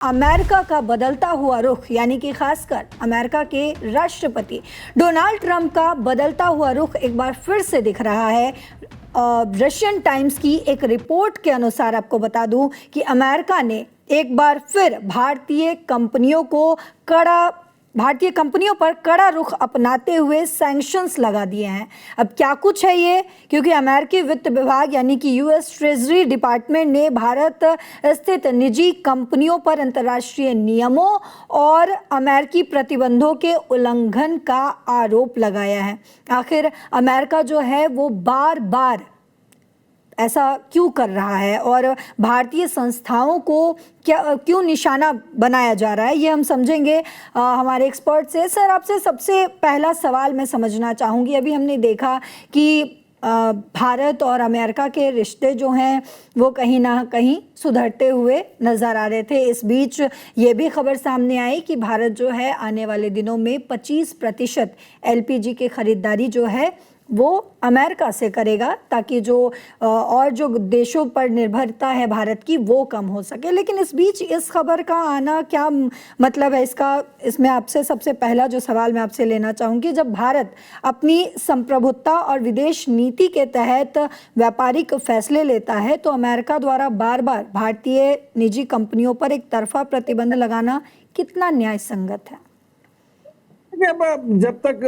America का बदलता हुआ रुख यानी कि खासकर अमेरिका के राष्ट्रपति डोनाल्ड ट्रंप का बदलता हुआ रुख एक बार फिर से दिख रहा है। रशियन टाइम्स की एक रिपोर्ट के अनुसार आपको बता दूं कि अमेरिका ने एक बार फिर भारतीय कंपनियों पर कड़ा रुख अपनाते हुए सैंक्शंस लगा दिए हैं। अब क्या कुछ है ये, क्योंकि अमेरिकी वित्त विभाग यानी कि यूएस ट्रेजरी डिपार्टमेंट ने भारत स्थित निजी कंपनियों पर अंतर्राष्ट्रीय नियमों और अमेरिकी प्रतिबंधों के उल्लंघन का आरोप लगाया है। आखिर अमेरिका जो है वो बार बार ऐसा क्यों कर रहा है और भारतीय संस्थाओं को क्यों निशाना बनाया जा रहा है, ये हम समझेंगे हमारे एक्सपर्ट से। सर, आपसे सबसे पहला सवाल मैं समझना चाहूँगी, अभी हमने देखा कि भारत और अमेरिका के रिश्ते जो हैं वो कहीं ना कहीं सुधरते हुए नज़र आ रहे थे। इस बीच ये भी खबर सामने आई कि भारत जो है आने वाले दिनों में 25% एलपीजी की खरीदारी जो है वो अमेरिका से करेगा, ताकि जो देशों पर निर्भरता है भारत की वो कम हो सके। लेकिन इस बीच इस खबर का आना क्या मतलब है इसमें आपसे सबसे पहला जो सवाल मैं आपसे लेना चाहूँगी, जब भारत अपनी संप्रभुता और विदेश नीति के तहत व्यापारिक फैसले लेता है तो अमेरिका द्वारा बार बार भारतीय निजी कंपनियों पर एक तरफा प्रतिबंध लगाना कितना न्याय संगत है? जब तक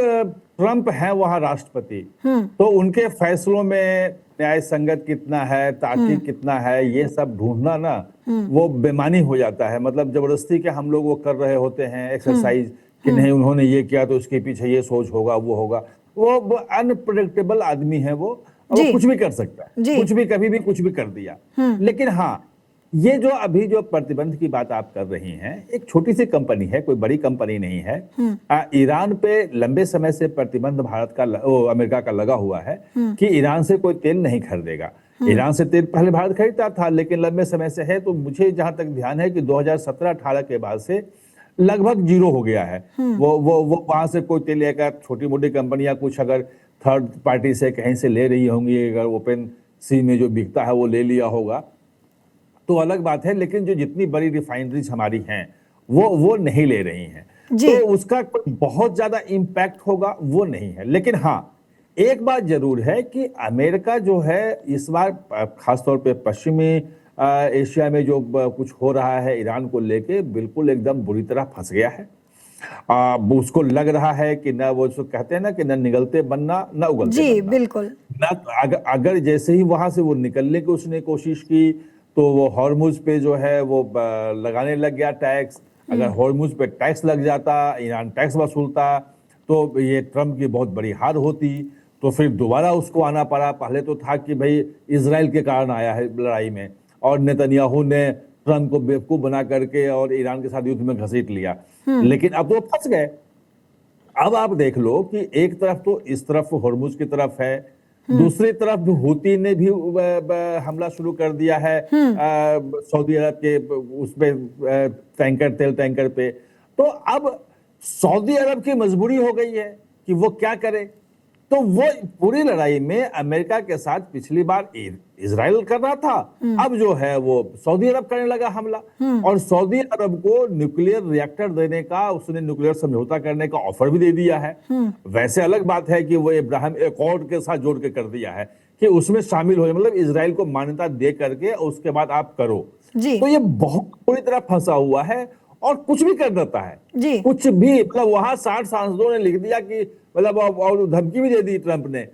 ट्रंप है वहां राष्ट्रपति, तो उनके फैसलों में न्याय संगत कितना है, तार्किक कितना है, ये सब ढूंढना ना वो बेमानी हो जाता है। मतलब जबरदस्ती के हम लोग वो कर रहे होते हैं एक्सरसाइज कि नहीं उन्होंने ये किया तो उसके पीछे ये सोच होगा वो होगा। वो अनप्रेडिक्टेबल आदमी है, वो कुछ भी कर सकता है, कुछ भी कभी भी कुछ भी कर दिया। लेकिन हाँ, ये जो अभी जो प्रतिबंध की बात आप कर रही हैं, एक छोटी सी कंपनी है, कोई बड़ी कंपनी नहीं है। ईरान पे लंबे समय से प्रतिबंध अमेरिका का लगा हुआ है कि ईरान से कोई तेल नहीं खरीदेगा। ईरान से तेल पहले भारत खरीदता था, लेकिन लंबे समय से है। तो मुझे जहां तक ध्यान है कि 2017-18 के बाद से लगभग जीरो हो गया है। वो वहां से कोई तेल लेकर छोटी मोटी कंपनियां कुछ अगर थर्ड पार्टी से कहीं से ले रही होंगी, अगर ओपन सी में जो बिकता है वो ले लिया होगा तो अलग बात है। लेकिन जो जितनी बड़ी रिफाइनरीज हमारी हैं वो नहीं ले रही हैं, तो उसका बहुत ज्यादा इंपैक्ट होगा वो नहीं है। लेकिन हाँ, एक बात जरूर है कि अमेरिका जो है इस बार खासतौर पे पश्चिमी एशिया में जो कुछ हो रहा है ईरान को लेके, बिल्कुल एकदम बुरी तरह फंस गया है। उसको लग रहा है कि ना वो जो कहते हैं ना कि न निगलते बनना न उगलते बनना। बिल्कुल ना अगर जैसे ही वहां से वो निकलने की उसने कोशिश की तो वो हॉर्मुज पे जो है वो लगाने लग गया टैक्स। अगर हॉर्मुज पे टैक्स लग जाता, ईरान टैक्स वसूलता, तो ये ट्रंप की बहुत बड़ी हार होती। तो फिर दोबारा उसको आना पड़ा। पहले तो था कि भाई इजराइल के कारण आया है लड़ाई में, और नेतन्याहू ने ट्रंप को बेवकूफ बना करके और ईरान के साथ युद्ध में घसीट लिया। लेकिन अब तो फंस गए। अब आप देख लो कि एक तरफ तो इस तरफ हॉर्मुज की तरफ है, दूसरी तरफ हूती ने भी हमला शुरू कर दिया है सऊदी अरब के तेल टैंकर पे। तो अब सऊदी अरब की मजबूरी हो गई है कि वो क्या करे। तो वो पूरी लड़ाई में अमेरिका के साथ पिछली बार इजराइल कर रहा था, अब जो है वो सऊदी अरब करने लगा हमला। और सऊदी अरब को न्यूक्लियर रिएक्टर देने का, उसने न्यूक्लियर समझौता करने का ऑफर भी दे दिया है। वैसे अलग बात है कि वो इब्राहिम एकॉर्ड के साथ जोड़ के कर दिया है कि उसमें शामिल हो, मतलब इजराइल को मान्यता दे करके उसके बाद आप करो। तो ये बहुत पूरी तरह फंसा हुआ है और कुछ भी कर देता है, कुछ भी। मतलब वहां 60 सांसदों ने लिख दिया कि मतलब और धमकी भी दे दी ट्रंप ने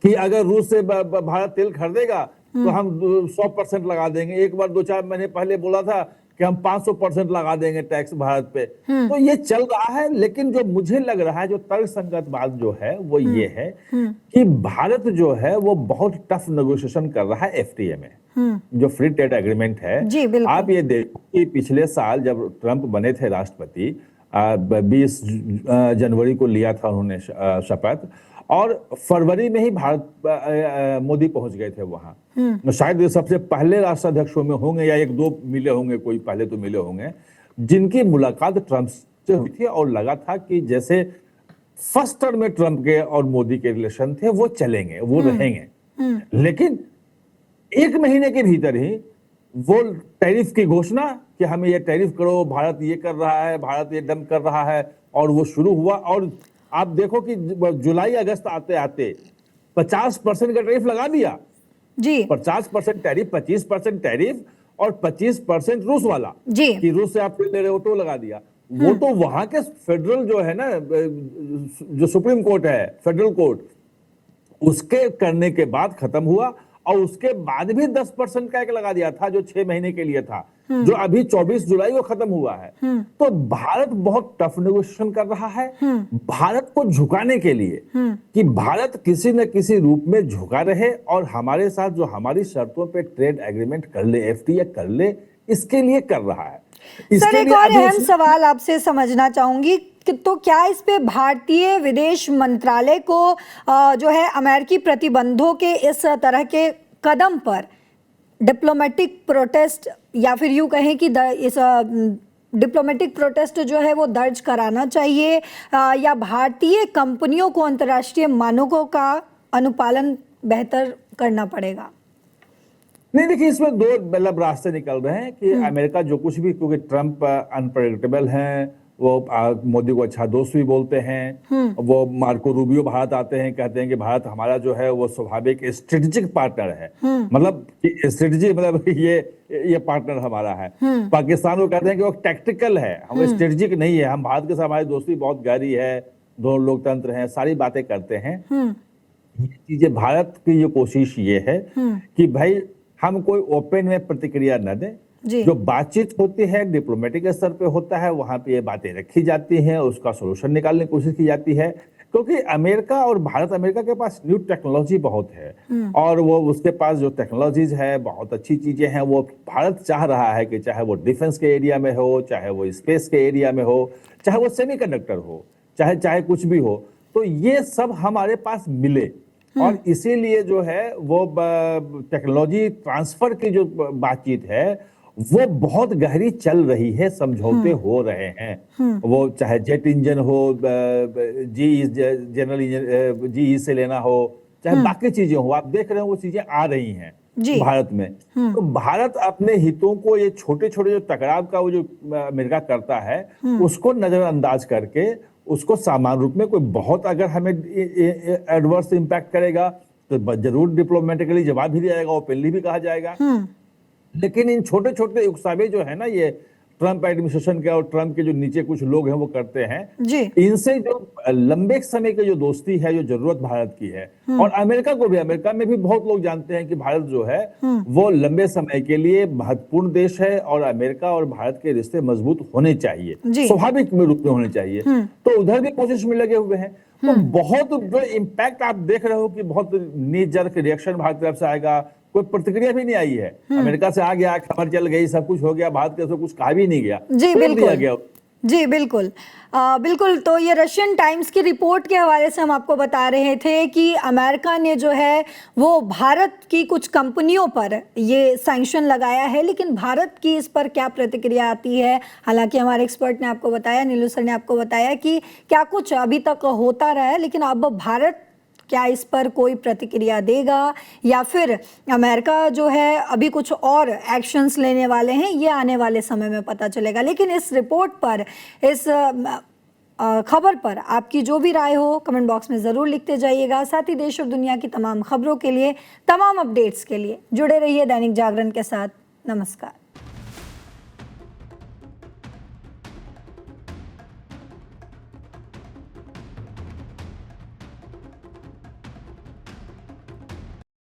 कि अगर रूस से भारत तेल खरीदेगा तो हम 100% लगा देंगे। एक बार 2-4 महीने पहले बोला था कि हम 500% लगा देंगे टैक्स भारत पे। तो ये चल रहा है। लेकिन जो मुझे लग रहा है, जो तर्कसंगत बात जो है वो ये है कि भारत जो है वो बहुत टफ नेगोशिएशन कर रहा है एफटीए में, जो फ्री ट्रेड एग्रीमेंट है। आप ये देखो कि पिछले साल जब ट्रंप बने थे राष्ट्रपति, 20 जनवरी को लिया था उन्होंने शपथ, और फरवरी में ही मोदी पहुंच गए थे वहां। शायद सबसे पहले राष्ट्राध्यक्षों में होंगे या 1-2 मिले होंगे, कोई पहले तो मिले होंगे, जिनकी मुलाकात ट्रंप से हुई थी। और लगा था कि जैसे फर्स्ट टर्म में ट्रंप के और मोदी के रिलेशन थे वो चलेंगे, वो रहेंगे। लेकिन 1 महीने के भीतर ही वो टैरिफ की घोषणा कि हमें ये टैरिफ करो, भारत ये कर रहा है, भारत ये डंप कर रहा है, और वो शुरू हुआ। और आप देखो कि जुलाई अगस्त आते आते 50% का टैरिफ लगा दिया। जी 50% टैरिफ, 25% टैरिफ और 25% रूस वाला, जी कि रूस से आप तेल ले रहे हो तो लगा दिया। वो तो वहां के फेडरल जो है ना, जो सुप्रीम कोर्ट है, फेडरल कोर्ट, उसके करने के बाद खत्म हुआ। और उसके बाद भी 10% का एक लगा दिया था, जो 6 महीने के लिए था, जो अभी 24 जुलाई को खत्म हुआ है। तो भारत बहुत टफ नेगोशिएशन कर रहा है, भारत को झुकाने के लिए, कि भारत किसी न किसी रूप में झुका रहे और हमारे साथ जो हमारी शर्तों पे ट्रेड एग्रीमेंट कर ले, एफटीए कर ले, इसके लिए कर रहा है। सर, इसके एक लिए और अभी अहम सवाल आपसे समझना चाहूंगी कि तो क्या इस पे भारतीय विदेश मंत्रालय को जो है अमेरिकी प्रतिबंधों के इस तरह के कदम पर डिप्लोमेटिक प्रोटेस्ट, या फिर यूं कहें कि इस डिप्लोमेटिक प्रोटेस्ट जो है वो दर्ज कराना चाहिए, या भारतीय कंपनियों को अंतर्राष्ट्रीय मानकों का अनुपालन बेहतर करना पड़ेगा? नहीं, देखिए, इसमें दो मतलब रास्ते निकल रहे हैं कि अमेरिका जो कुछ भी, क्योंकि ट्रंप अनप्रेडिक्टेबल हैं, वो मोदी को अच्छा दोस्त भी बोलते हैं। वो मार्को रूबियो भारत आते हैं, कहते हैं कि भारत हमारा जो है वो स्वाभाविक स्ट्रेटेजिक पार्टनर है। मतलब स्ट्रेटेजी, मतलब ये पार्टनर हमारा है। पाकिस्तान को कहते हैं कि वो टैक्टिकल है, हम स्ट्रेटेजिक नहीं है। हम भारत के साथ हमारी दोस्ती बहुत गहरी है, दोनों लोकतंत्र हैं, सारी बातें करते हैं। ये चीजें, भारत की जो कोशिश ये है कि भाई हम कोई ओपन में प्रतिक्रिया न दें। जो बातचीत होती है डिप्लोमेटिक स्तर पे होता है, वहां पे ये बातें रखी जाती हैं, उसका सोल्यूशन निकालने की कोशिश की जाती है। क्योंकि अमेरिका और भारत, अमेरिका के पास न्यू टेक्नोलॉजी बहुत है, और वो उसके पास जो टेक्नोलॉजीज है, बहुत अच्छी चीजें हैं। वो भारत चाह रहा है कि चाहे वो डिफेंस के एरिया में हो, चाहे वो स्पेस के एरिया में हो, चाहे वो सेमीकंडक्टर हो, चाहे कुछ भी हो, तो ये सब हमारे पास मिले। और इसीलिए जो है वो टेक्नोलॉजी ट्रांसफर की जो बातचीत है वो बहुत गहरी चल रही है, समझौते हो रहे हैं। वो चाहे जेट इंजन हो, जी जनरल इंजन, जी से लेना हो, चाहे बाकी चीजें हो, आप देख रहे हो वो चीजें आ रही हैं भारत में। तो भारत अपने हितों को, ये छोटे छोटे जो टकराव का वो जो अमेरिका करता है, उसको नजरअंदाज करके, उसको सामान्य रूप में, कोई बहुत अगर हमें एडवर्स इंपैक्ट करेगा तो जरूर डिप्लोमेटिकली जवाब भी दिया जाएगा, ओपनली भी कहा जाएगा। लेकिन इन छोटे छोटे उकसावे जो है ना, ये ट्रंप एडमिनिस्ट्रेशन के और ट्रंप के जो नीचे कुछ लोग हैं वो करते हैं, इनसे जो लंबे समय की जो दोस्ती है, जो जरूरत भारत की है, और अमेरिका को भी, अमेरिका में भी बहुत लोग जानते हैं कि भारत जो है वो लंबे समय के लिए महत्वपूर्ण देश है, और अमेरिका और भारत के रिश्ते मजबूत होने चाहिए, स्वाभाविक रूप में होने चाहिए। तो उधर भी कोशिश में लगे हुए हैं। तो बहुत जो इम्पैक्ट आप देख रहे हो कि बहुत नी जर्क रिएक्शन भारत की तरफ से आएगा, कोई प्रतिक्रिया भी नहीं आई है। अमेरिका से आ गया, खबर चल गई, सब कुछ हो गया, भारत के कुछ कहा भी नहीं गया, जी बिल्कुल गया। जी बिल्कुल बिल्कुल। तो ये रशियन टाइम्स की रिपोर्ट के हवाले से हम आपको बता रहे थे कि अमेरिका ने जो है वो भारत की कुछ कंपनियों पर ये सैंक्शन लगाया है, लेकिन भारत की इस पर क्या प्रतिक्रिया आती है। हालांकि हमारे एक्सपर्ट ने आपको बताया, नीलू सर ने आपको बताया कि क्या कुछ अभी तक होता रहा है, लेकिन अब भारत क्या इस पर कोई प्रतिक्रिया देगा, या फिर अमेरिका जो है अभी कुछ और एक्शंस लेने वाले हैं, ये आने वाले समय में पता चलेगा। लेकिन इस रिपोर्ट पर, इस खबर पर आपकी जो भी राय हो कमेंट बॉक्स में ज़रूर लिखते जाइएगा। साथ ही देश और दुनिया की तमाम खबरों के लिए, तमाम अपडेट्स के लिए जुड़े रहिए दैनिक जागरण के साथ। नमस्कार।